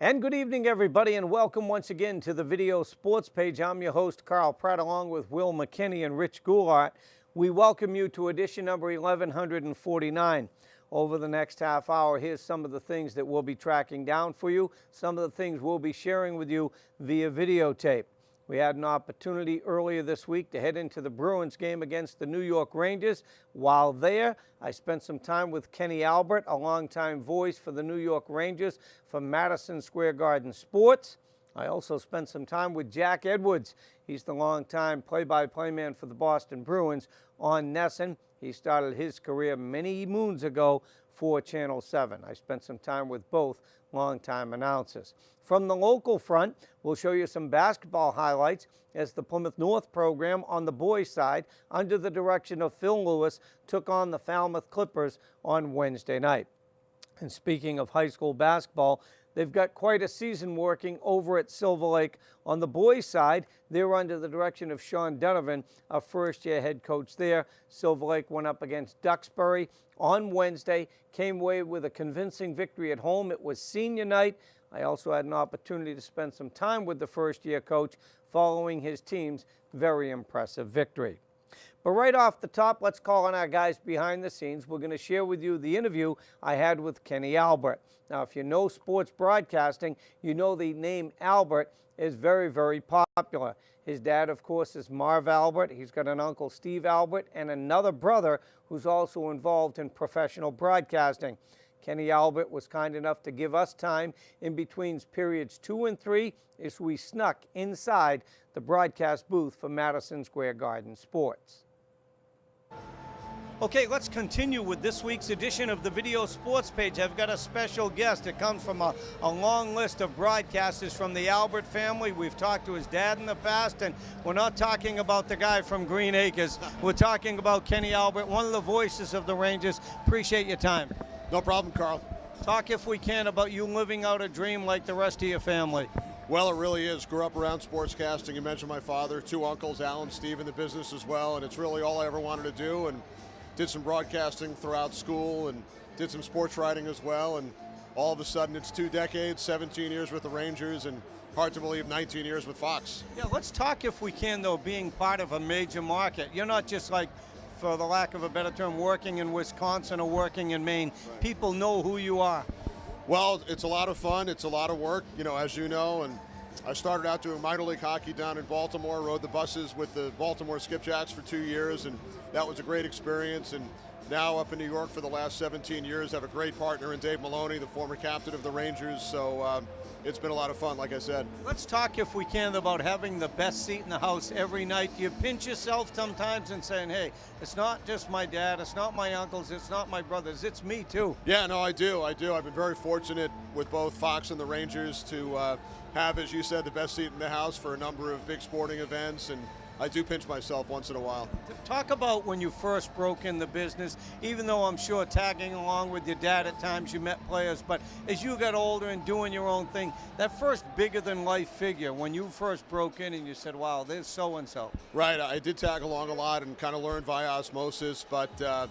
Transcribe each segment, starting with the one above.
And good evening, everybody, and welcome once again to the Video Sports page. I'm your host, Carl Pratt, along with Will McKinney and Rich Goulart. We welcome you to edition number 1149. Over the next half hour, here's some of the things that we'll be tracking down for you, some of the things we'll be sharing with you via videotape. We had an opportunity earlier this week to head into the Bruins game against the New York Rangers. While there, I spent some time with Kenny Albert, a longtime voice for the New York Rangers for Madison Square Garden Sports. I also spent some time with Jack Edwards. He's the longtime play-by-play man for the Boston Bruins on NESN. He started his career many moons ago for Channel 7. I spent some time with both longtime announcers. From the local front, we'll show you some basketball highlights as the Plymouth North program on the boys' side, under the direction of Phil Lewis, took on the FALMOUth Clippers on Wednesday night. And speaking of high school basketball, they've got quite a season working over at Silver Lake. On the boys' side, they're under the direction of DONOVAN, a first-year head coach there. Silver Lake went up against DUXBURY on Wednesday, came away with a convincing victory at home. It was senior night. I also had an opportunity to spend some time with the first-year coach following his team's very impressive victory. But right off the top, let's call on our guys behind the scenes. We're going to share with you the interview I had with Kenny Albert. Now, if you know sports broadcasting, you know the name Albert is very, very popular. His dad, of course, is Marv Albert. He's got an uncle, Steve Albert, and another brother who's also involved in professional broadcasting. Kenny Albert was kind enough to give us time in between periods 2 and 3 as we snuck inside the broadcast booth for Madison Square Garden Sports. Okay, let's continue with this week's edition of the Video Sports page. I've got a special guest. It comes from a long list of broadcasters from the Albert family. We've talked to his dad in the past, and we're not talking about the guy from Green Acres. We're talking about Kenny Albert, one of the voices of the Rangers. Appreciate your time. No problem, Carl. Talk, if we can, about you living out a dream like the rest of your family. Well, it really is. Grew up around sportscasting. You mentioned my father, 2 uncles, Al and Steve, in the business as well, and it's really all I ever wanted to do, and did some broadcasting throughout school and did some sports writing as well, and all of a sudden it's 2 decades, 17 years with the Rangers, and hard to believe 19 years with Fox. Yeah, let's talk, if we can, though, being part of a major market. You're not just like, for the lack of a better term, working in Wisconsin or working in Maine. Right. People know who you are. Well, it's a lot of fun. It's a lot of work, as you know, and I started out doing minor league hockey down in Baltimore, rode the buses with the Baltimore Skipjacks for 2 years, and that was a great experience. And now up in New York for the last 17 years, I have a great partner in Dave Maloney, the former captain of the Rangers, so it's been a lot of fun, like I said. Let's talk, if we can, about having the best seat in the house every night. Do you pinch yourself sometimes and saying, hey, it's not just my dad, it's not my uncles, it's not my brothers, it's me too? Yeah, no, I do. I've been very fortunate with both Fox and the Rangers to have, as you said, the best seat in the house for a number of big sporting events, and I do pinch myself once in a while. Talk about when you first broke in the business, even though I'm sure tagging along with your dad at times you met players, but as you got older and doing your own thing, that first bigger-than-life figure, when you first broke in and you said, wow, there's so-and-so. Right, I did tag along a lot and kind of learned via osmosis, but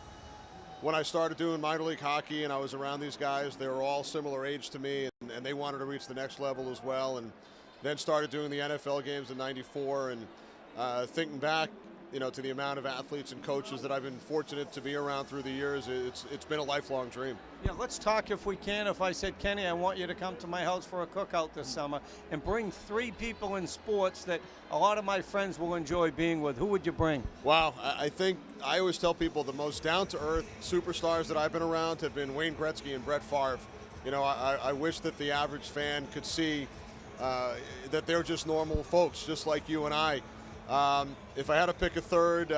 when I started doing minor league hockey and I was around these guys, they were all similar age to me, and they wanted to reach the next level as well, and then started doing the NFL games in '94, and thinking back, to the amount of athletes and coaches that I've been fortunate to be around through the years, it's been a lifelong dream. Yeah, let's talk, if we can. If I said, Kenny, I want you to come to my house for a cookout this summer and bring 3 people in sports that a lot of my friends will enjoy being with, who would you bring? Wow, I think I always tell people the most down-to-earth superstars that I've been around have been Wayne Gretzky and Brett Favre. I wish that the average fan could see that they're just normal folks, just like you and I. If I had to pick a third,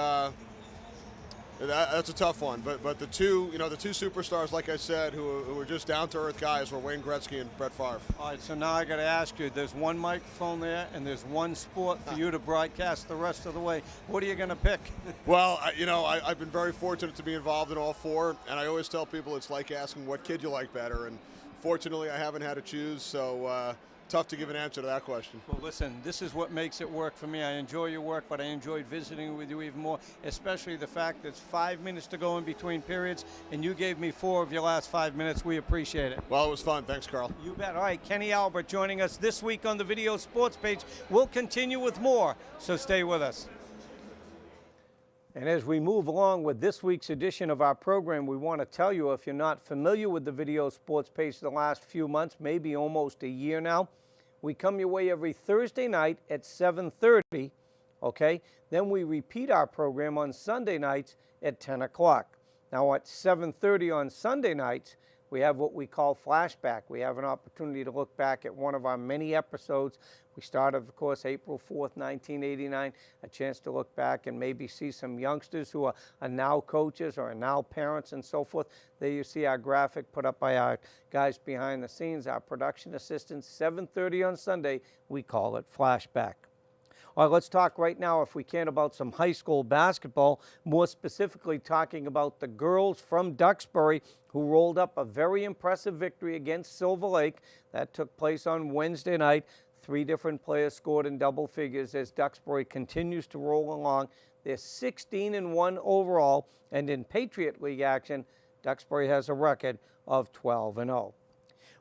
that's a tough one. But the two superstars, like I said, who were just down-to-earth guys, were Wayne Gretzky and Brett Favre. All right, so now I got to ask you, there's one microphone there, and there's one sport for you to broadcast the rest of the way. What are you going to pick? Well, I've been very fortunate to be involved in all 4, and I always tell people it's like asking what kid you like better. And fortunately, I haven't had to choose, so tough to give an answer to that question. Well, listen, this is what makes it work for me. I enjoy your work, but I enjoyed visiting with you even more, especially the fact that it's 5 minutes to go in between periods, and you gave me 4 of your last 5 minutes. We appreciate it. Well, it was fun. Thanks, Carl. You bet. All right, Kenny Albert joining us this week on the Video Sports Page. We'll continue with more, so stay with us. And as we move along with this week's edition of our program, we want to tell you, if you're not familiar with the Video Sports Page the last few months, maybe almost a year now, we come your way every Thursday night at 7:30, okay? Then we repeat our program on Sunday nights at 10 o'clock. Now at 7:30 on Sunday nights, we have what we call Flashback. We have an opportunity to look back at one of our many episodes. We started, of course, April 4th, 1989, a chance to look back and maybe see some youngsters who are now coaches or are now parents and so forth. There you see our graphic put up by our guys behind the scenes, our production assistants. 7:30 on Sunday, we call it Flashback. All right, let's talk right now, if we can, about some high school basketball, more specifically talking about the girls from Duxbury who rolled up a very impressive victory against Silver Lake. That took place on Wednesday night. 3 different players scored in double figures as Duxbury continues to roll along. They're 16-1 overall, and in Patriot League action, Duxbury has a record of 12-0.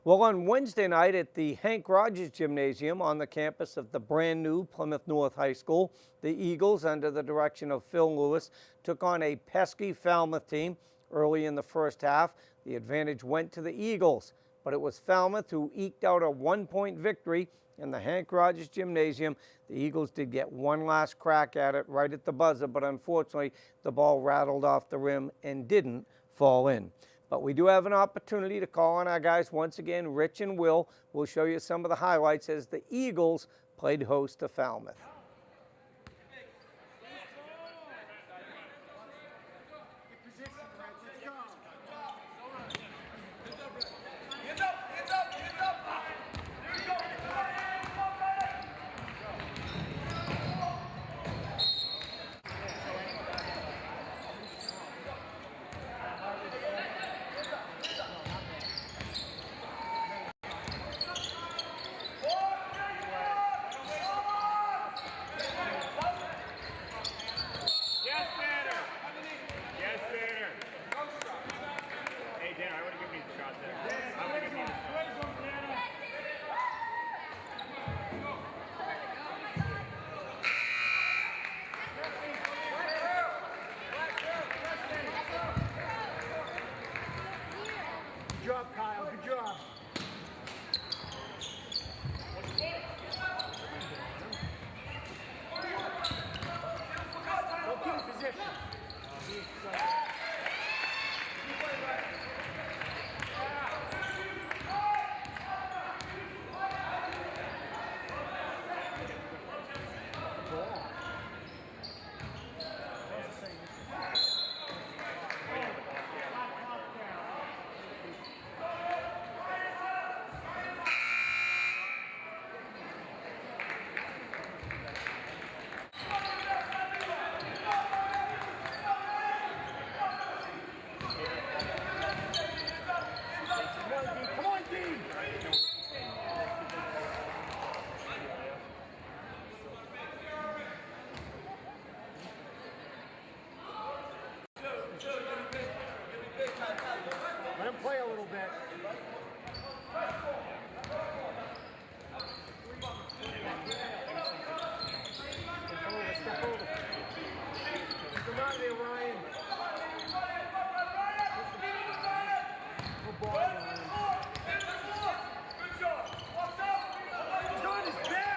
Well, on Wednesday night at the Hank Rogers Gymnasium on the campus of the brand new Plymouth North High School, the Eagles, under the direction of Phil Lewis, took on a pesky Falmouth team. Early in the first half, the advantage went to the Eagles, but it was Falmouth who eked out a 1-point victory in the Hank Rogers Gymnasium. The Eagles did get one last crack at it right at the buzzer, but unfortunately the ball rattled off the rim and didn't fall in. But we do have an opportunity to call on our guys once again, Rich and Will. We'll show you some of the highlights as the Eagles played host to Falmouth. Good job, Kyle. Good job. Don't keep in position. Let him play a little bit. Step over. Come out of there, Ryan. Good ball, Ryan. He's on his back.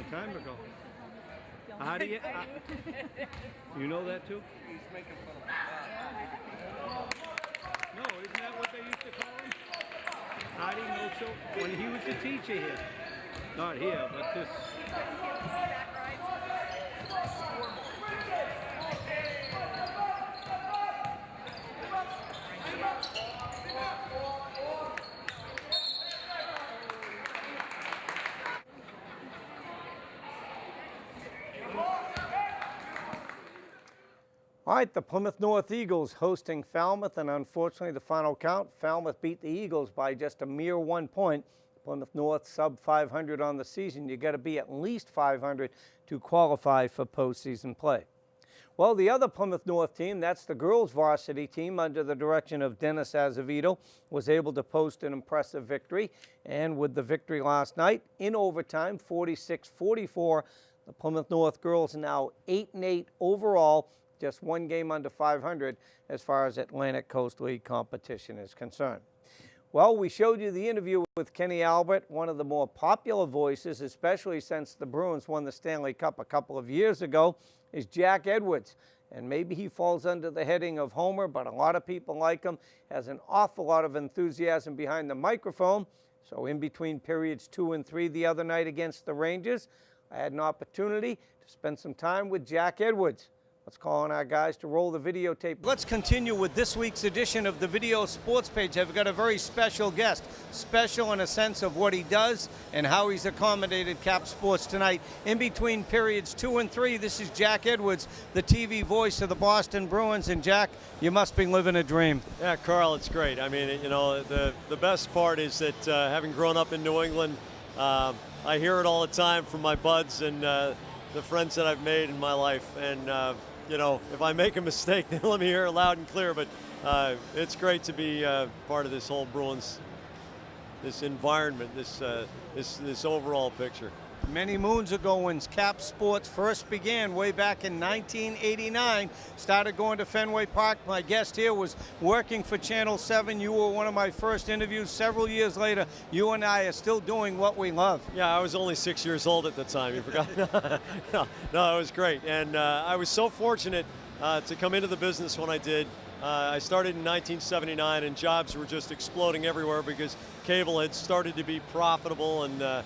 Time ago. How do you know that too? He's making fun of me. when he was a teacher here. Not here, but this. All right, the Plymouth North Eagles hosting Falmouth, and unfortunately the final count, Falmouth beat the Eagles by just a mere 1 point. Plymouth North sub 500 on the season. You got to be at least 500 to qualify for postseason play. Well, the other Plymouth North team, that's the girls varsity team under the direction of Dennis Azevedo, was able to post an impressive victory. And with the victory last night in overtime, 46-44, the Plymouth North girls are now 8-8 overall, just one game under 500 as far as Atlantic Coast League competition is concerned. Well, we showed you the interview with Kenny Albert, one of the more popular voices, especially since the Bruins won the Stanley Cup a couple of years ago, is Jack Edwards. And maybe he falls under the heading of Homer, but a lot of people like him, has an awful lot of enthusiasm behind the microphone. So in between periods 2 and 3 the other night against the Rangers, I had an opportunity to spend some time with Jack Edwards. Let's call on our guys to roll the videotape. Let's continue with this week's edition of the Video Sports Page. I've got a very special guest, special in a sense of what he does and how he's accommodated Cap Sports tonight. In between periods 2 and 3, this is Jack Edwards, the TV voice of the Boston Bruins. And Jack, you must be living a dream. Yeah, Carl, it's great. I mean, you know, the best part is that having grown up in New England, I hear it all the time from my buds and the friends that I've made in my life. And you know, if I make a mistake, then let me hear it loud and clear. But it's great to be part of this whole Bruins, this environment, this overall picture. Many moons ago, when Cap Sports first began, way back in 1989, started going to Fenway Park. My guest here was working for Channel 7. You were one of my first interviews. Several years later, you and I are still doing what we love. Yeah, I was only 6 years old at the time. You forgot? No, it was great. And I was so fortunate to come into the business when I did. I started in 1979, and jobs were just exploding everywhere because cable had started to be profitable, and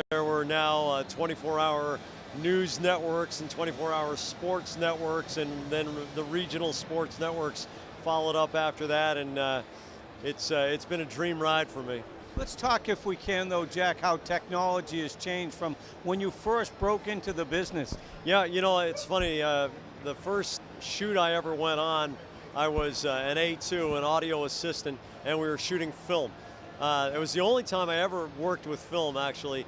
there were now 24-hour news networks and 24-hour sports networks, and then the regional sports networks followed up after that, and it's been a dream ride for me. Let's talk, if we can, though, Jack, how technology has changed from when you first broke into the business. Yeah, you know, it's funny. The first shoot I ever went on, I was an A2, an audio assistant, and we were shooting film. It was the only time I ever worked with film, actually,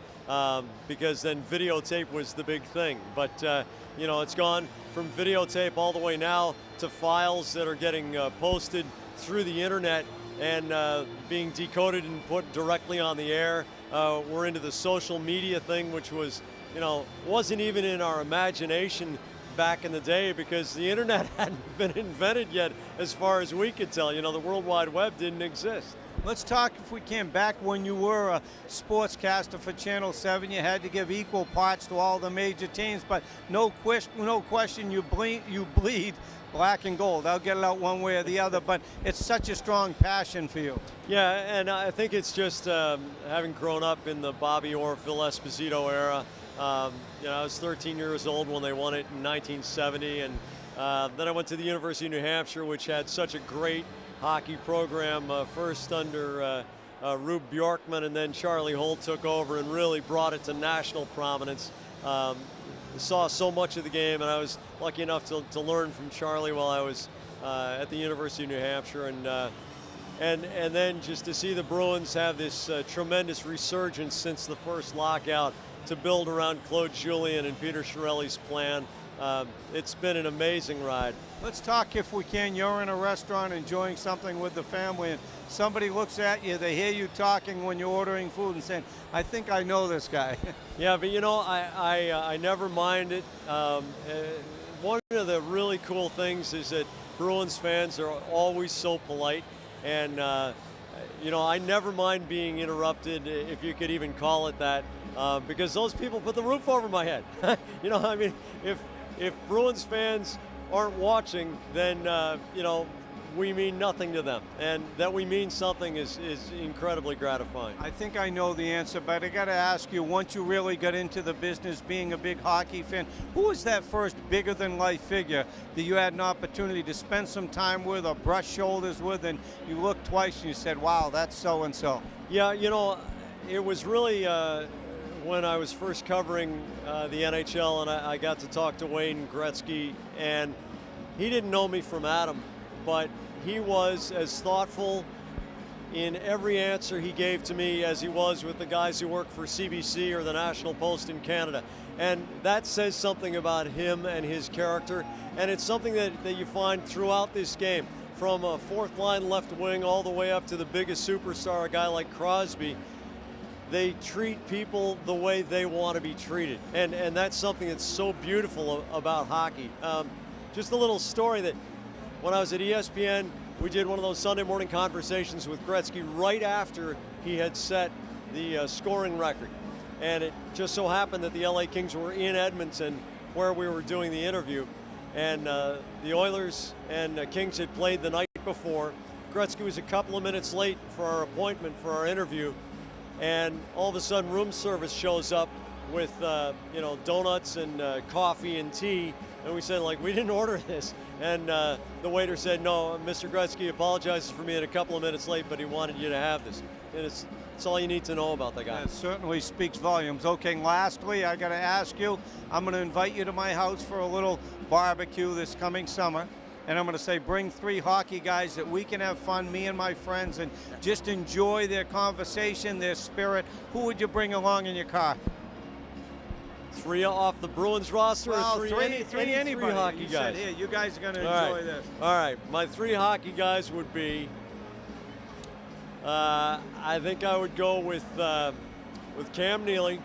because then videotape was the big thing. But, you know, it's gone from videotape all the way now to files that are getting posted through the internet and being decoded and put directly on the air. We're into the social media thing, which was, you know, wasn't even in our imagination back in the day because the internet hadn't been invented yet as far as we could tell. You know, the World Wide Web didn't exist. Let's talk, if we can, back when you were a sportscaster for Channel 7, you had to give equal parts to all the major teams, but no question you bleed black and gold. I'll get it out one way or the other, but it's such a strong passion for you. Yeah, and I think it's just having grown up in the Bobby Orr, Phil Esposito era. You know, I was 13 years old when they won it in 1970, and then I went to the University of New Hampshire, which had such a great hockey program, first under Rube Bjorkman, and then Charlie Holt took over and really brought it to national prominence. Saw so much of the game, and I was lucky enough to learn from Charlie while I was at the University of New Hampshire, and then just to see the Bruins have this tremendous resurgence since the first lockout to build around Claude Julien and Peter Chiarelli's plan. It's been an amazing ride. Let's talk, if we can. You're in a restaurant enjoying something with the family, and somebody looks at you, they hear you talking when you're ordering food and saying, I think I know this guy. Yeah, but you know, I never mind it. One of the really cool things is that Bruins fans are always so polite, and you know, I never mind being interrupted, if you could even call it that, because those people put the roof over my head. You know, I mean, if Bruins fans aren't watching, then you know, we mean nothing to them, and that we mean something is incredibly gratifying. I think I know the answer, but I got to ask you, once you really got into the business, being a big hockey fan, who was that first bigger-than-life figure that you had an opportunity to spend some time with or brush shoulders with, and you looked twice and you said, wow, that's so-and-so? Yeah, you know, it was really when I was first covering the NHL, and I got to talk to Wayne Gretzky, and he didn't know me from Adam, but he was as thoughtful in every answer he gave to me as he was with the guys who work for CBC or the National Post in Canada. And that says something about him and his character, and it's something that you find throughout this game, from a fourth line left wing all the way up to the biggest superstar, a guy like Crosby. They treat people the way they want to be treated, and that's something that's so beautiful about hockey. Just a little story that when I was at ESPN, we did one of those Sunday morning conversations with Gretzky right after he had set the scoring record. And it just so happened that the LA Kings were in Edmonton where we were doing the interview. And the Oilers and Kings had played the night before. Gretzky was a couple of minutes late for our appointment for our interview. And all of a sudden room service shows up with donuts and coffee and tea. And we said, like, we didn't order this. And the waiter said, no, Mr. Gretzky apologizes for being a couple of minutes late, but he wanted you to have this. And it's all you need to know about the guy. That certainly speaks volumes. Okay, lastly, I got to ask you, I'm going to invite you to my house for a little barbecue this coming summer. And I'm going to say, bring 3 hockey guys that we can have fun, me and my friends, and just enjoy their conversation, their spirit. Who would you bring along in your car? 3 off the Bruins roster, well, or three anybody. 3 hockey you guys? Said, here, you guys are going to enjoy this. All right, my 3 hockey guys would be, I think I would go with Cam Neely,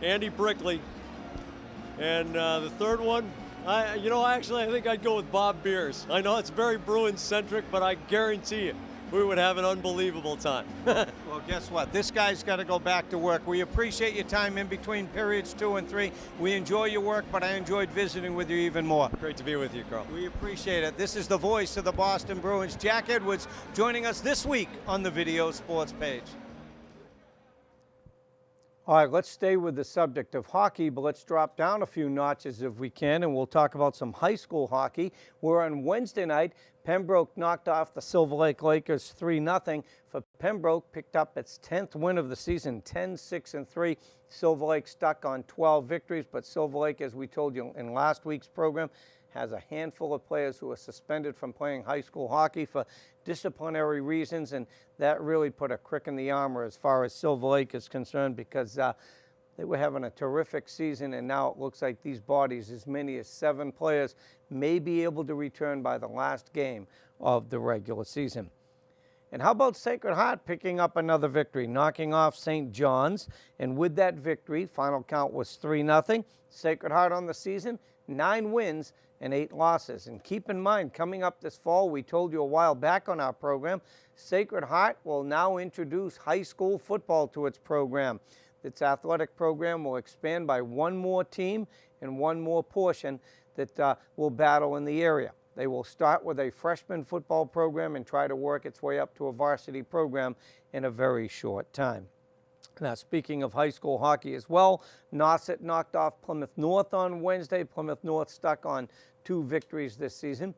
Andy Brickley, and the third one, actually I think I'd go with Bob Beers. I know it's very Bruins-centric, but I guarantee you, we would have an unbelievable time. Well, guess what? This guy's got to go back to work. We appreciate your time in between periods 2 and 3. We enjoy your work, but I enjoyed visiting with you even more. Great to be with you, Carl. We appreciate it. This is the voice of the Boston Bruins, Jack Edwards, joining us this week on the Video Sports page. All right, let's stay with the subject of hockey, but let's drop down a few notches if we can, and we'll talk about some high school hockey, where on Wednesday night, Pembroke knocked off the Silver Lake Lakers 3-0. For Pembroke, picked up its 10th win of the season, 10-6-3. Silver Lake stuck on 12 victories, but Silver Lake, as we told you in last week's program, has a handful of players who are suspended from playing high school hockey for disciplinary reasons, and that really put a crick in the armor as far as Silver Lake is concerned, because they were having a terrific season, and now it looks like these bodies, as many as 7 players, may be able to return by the last game of the regular season. And how about Sacred Heart picking up another victory, knocking off St. John's, and with that victory, final count was 3-0. Sacred Heart on the season, 9 wins and 8 losses. And keep in mind, coming up this fall, we told you a while back on our program, Sacred Heart will now introduce high school football to its program. Its athletic program will expand by 1 more team and 1 more portion that will battle in the area. They will start with a freshman football program and try to work its way up to a varsity program in a very short time. Now, speaking of high school hockey as well, Nauset knocked off Plymouth North on Wednesday. Plymouth North stuck on 2 victories this season.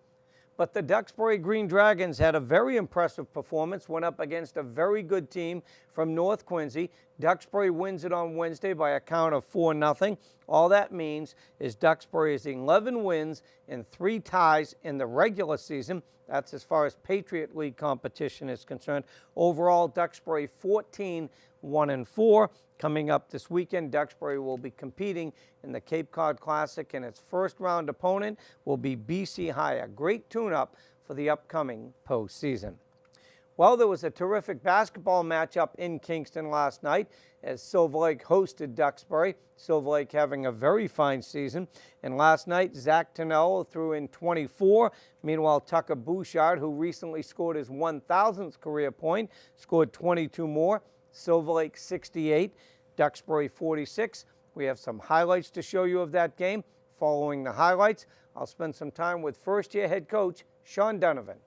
But the Duxbury Green Dragons had a very impressive performance, went up against a very good team from North Quincy. Duxbury wins it on Wednesday by a count of 4-0. All that means is Duxbury is 11 wins and 3 ties in the regular season. That's as far as Patriot League competition is concerned. Overall, Duxbury 14-1-4. Coming up this weekend, Duxbury will be competing in the Cape Cod Classic, and its first round opponent will be BC High, a great tune-up for the upcoming postseason. Well, there was a terrific basketball matchup in Kingston last night as Silver Lake hosted Duxbury. Silver Lake having a very fine season. And last night, Zach Tonello threw in 24. Meanwhile, Tucker Bouchard, who recently scored his 1,000th career point, scored 22 more. Silver Lake 68, Duxbury 46. We have some highlights to show you of that game. Following the highlights, I'll spend some time with first-year head coach Sean Donovan.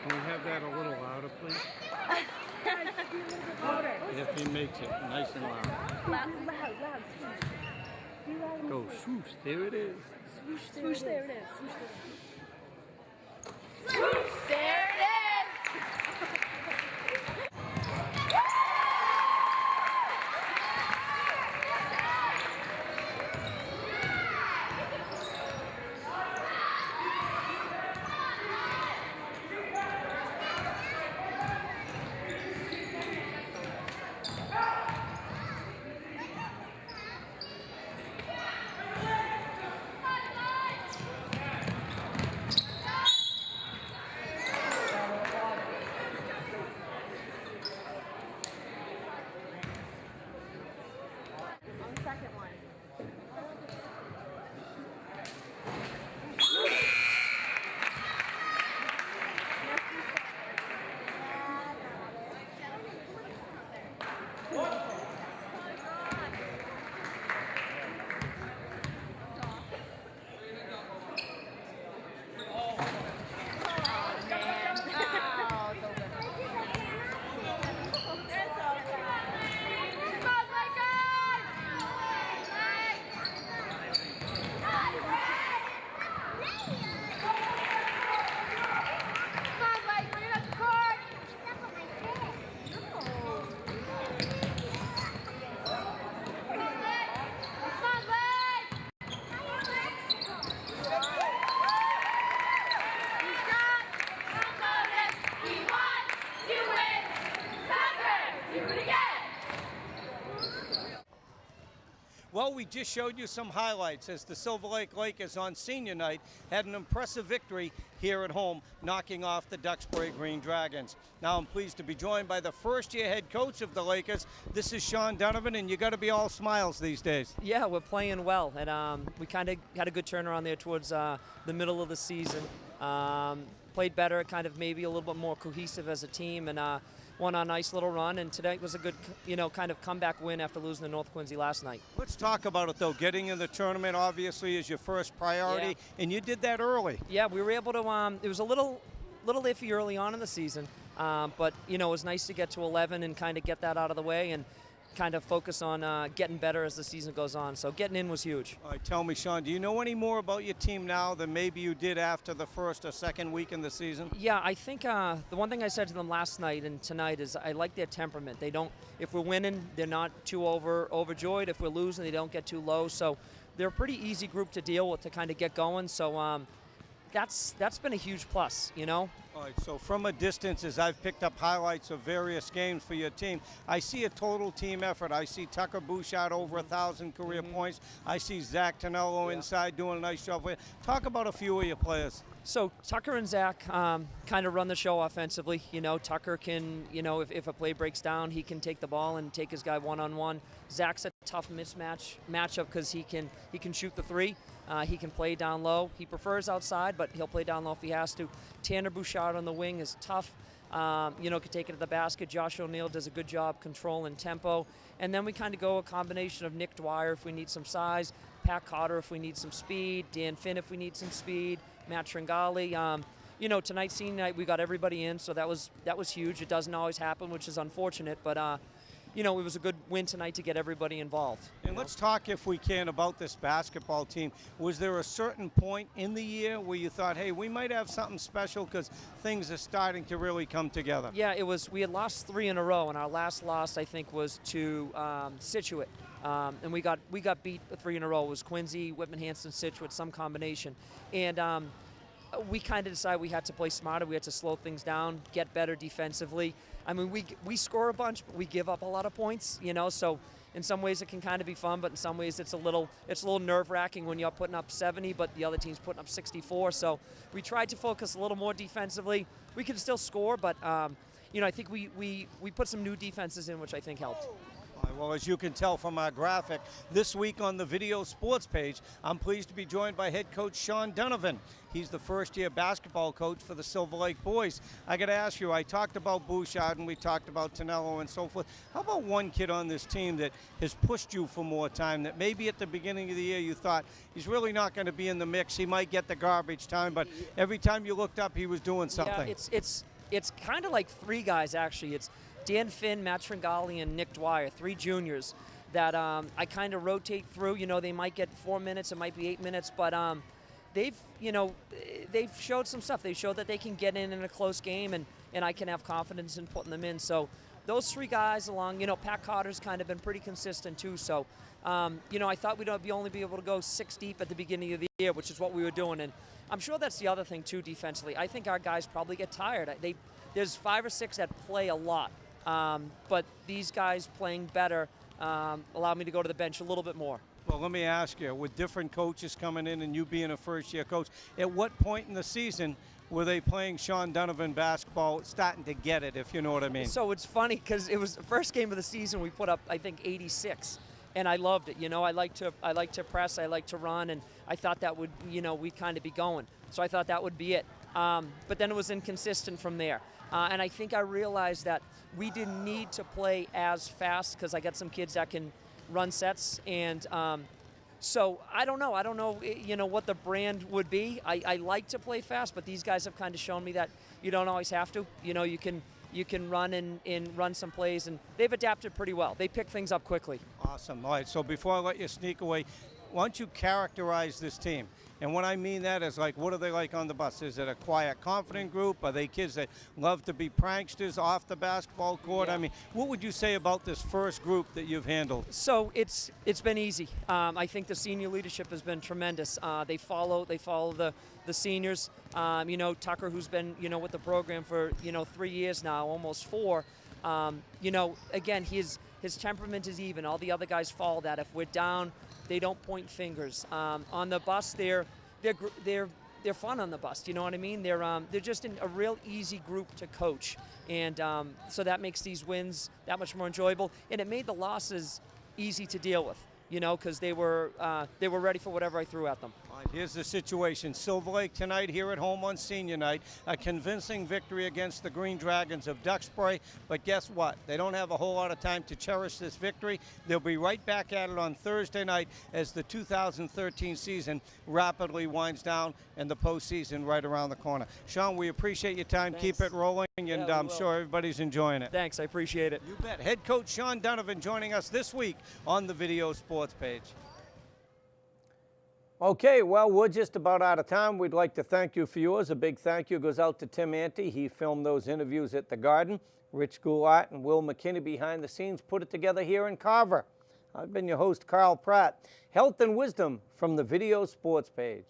Can we have that a little louder, please? If he makes it nice and loud. Loud, swoosh. Be loud and Go swoosh, there it is. swoosh, there it is. Swoosh, there it is. On the second one. Well, we just showed you some highlights as the Silver Lake Lakers on senior night had an impressive victory here at home, knocking off the Duxbury Green Dragons. Now I'm pleased to be joined by the first-year head coach of the Lakers. This is Sean Donovan, and you got to be all smiles these days. Yeah, we're playing well, and we kind of had a good turnaround there towards the middle of the season. Played better, kind of maybe a little bit more cohesive as a team, and won a nice little run. And today was a good, kind of comeback win after losing to North Quincy last night. Let's talk about it, though. Getting in the tournament obviously is your first priority, and you did that early. Yeah, we were able to. It was a little iffy early on in the season, but it was nice to get to 11 and kind of get that out of the way and kind of focus on getting better as the season goes on. So getting in was huge. All right, tell me, Sean, do you know any more about your team now than maybe you did after the first or second week in the season? Yeah, I think the one thing I said to them last night and tonight is I like their temperament. They don't, if we're winning, they're not too overjoyed. If we're losing, they don't get too low. So they're a pretty easy group to deal with to kind of get going. So that's been a huge plus, All right, so from a distance, as I've picked up highlights of various games for your team, I see a total team effort. I see Tucker Bouchard over 1,000 career points. I see Zach Tonello inside doing a nice job. Talk about a few of your players. So Tucker and Zach kind of run the show offensively. Tucker can, if a play breaks down, he can take the ball and take his guy one-on-one. Zach's a tough matchup because he can shoot the three. He can play down low. He prefers outside, but he'll play down low if he has to. Tanner Bouchard on the wing is tough. Can take it to the basket. Josh O'Neill does a good job controlling tempo. And then we kind of go a combination of Nick Dwyer if we need some size, Pat Cotter if we need some speed, Dan Finn if we need some speed, Matt Tringali. Tonight, senior night, we got everybody in, so that was huge. It doesn't always happen, which is unfortunate, but it was a good win tonight to get everybody involved. And let's talk, if we can, about this basketball team. Was there a certain point in the year where you thought, hey, we might have something special because things are starting to really come together? Yeah, it was. We had lost 3 in a row, and our last loss, I think, was to Scituate. And we got beat 3 in a row. It was Quincy, Whitman-Hanson, Scituate, some combination. And we kind of decided we had to play smarter. We had to slow things down, get better defensively. I mean, we score a bunch, but we give up a lot of points, so in some ways it can kind of be fun, but in some ways it's a little nerve-wracking when you're putting up 70, but the other team's putting up 64. So we tried to focus a little more defensively. We can still score, but I think we put some new defenses in, which I think helped. All Well, as you can tell from our graphic, this week on the Video Sports page, I'm pleased to be joined by head coach Sean Donovan. He's the first-year basketball coach for the Silver Lake boys. I got to ask you, I talked about Bouchard and we talked about Tonello and so forth. How about one kid on this team that has pushed you for more time, that maybe at the beginning of the year you thought he's really not going to be in the mix, he might get the garbage time, but every time you looked up, he was doing something? Yeah, it's kind of like three guys, actually. It's Dan Finn, Matt Tringali, and Nick Dwyer, three juniors that I kind of rotate through. You know, they might get 4 minutes, it might be 8 minutes, but they've showed some stuff. They showed that they can get in a close game, and I can have confidence in putting them in. So those three guys along, you know, Pat Carter's kind of been pretty consistent too. So, you know, I thought we'd only be able to go 6 deep at the beginning of the year, which is what we were doing. And I'm sure that's the other thing too defensively. I think our guys probably get tired. There's 5 or 6 that play a lot. But these guys playing better allow me to go to the bench a little bit more. Well, let me ask you, with different coaches coming in and you being a first-year coach, at what point in the season were they playing Sean Donovan basketball, starting to get it, if you know what I mean? So it's funny because it was the first game of the season we put up, I think, 86. And I loved it. You know, I like to press, I like to run, and I thought that would, you know, we'd kind of be going. So I thought that would be it. But then it was inconsistent from there. And I think I realized that we didn't need to play as fast because I got some kids that can run sets. And so I don't know, you know, what the brand would be. I like to play fast, but these guys have kind of shown me that you don't always have to. You know, you can run and run some plays, and they've adapted pretty well. They pick things up quickly. Awesome. All right, so before I let you sneak away, why don't you characterize this team? And what I mean that is, like, what are they like on the bus? Is it a quiet, confident group? Are they kids that love to be pranksters off the basketball court? Yeah. I mean, what would you say about this first group that you've handled? So it's been easy. I think the senior leadership has been tremendous. They follow the seniors. You know, Tucker, who's been, you know, with the program for, you know, 3 years now, almost 4. You know, again, his temperament is even. All the other guys follow that. If we're down, they don't point fingers. On the bus, they're fun on the bus. You know what I mean? They're just a real easy group to coach, and so that makes these wins that much more enjoyable. And it made the losses easy to deal with. You know, because they were ready for whatever I threw at them. All right, here's the situation. Silver Lake tonight here at home on senior night. A convincing victory against the Green Dragons of DUXBURY. But guess what? They don't have a whole lot of time to cherish this victory. They'll be right back at it on Thursday night as the 2013 season rapidly winds down and the postseason right around the corner. Sean, we appreciate your time. Thanks. Keep it rolling, and I'm sure everybody's enjoying it. Thanks, I appreciate it. You bet. Head coach Sean Donovan joining us this week on the Video Sports page. Okay, well, we're just about out of time. We'd like to thank you for yours. A big thank you goes out to Tim Ante. He filmed those interviews at the Garden. Rich Goulart and Will McKinney behind the scenes put it together here in Carver. I've been your host, Carl Pratt. Health and wisdom from the Video Sports page.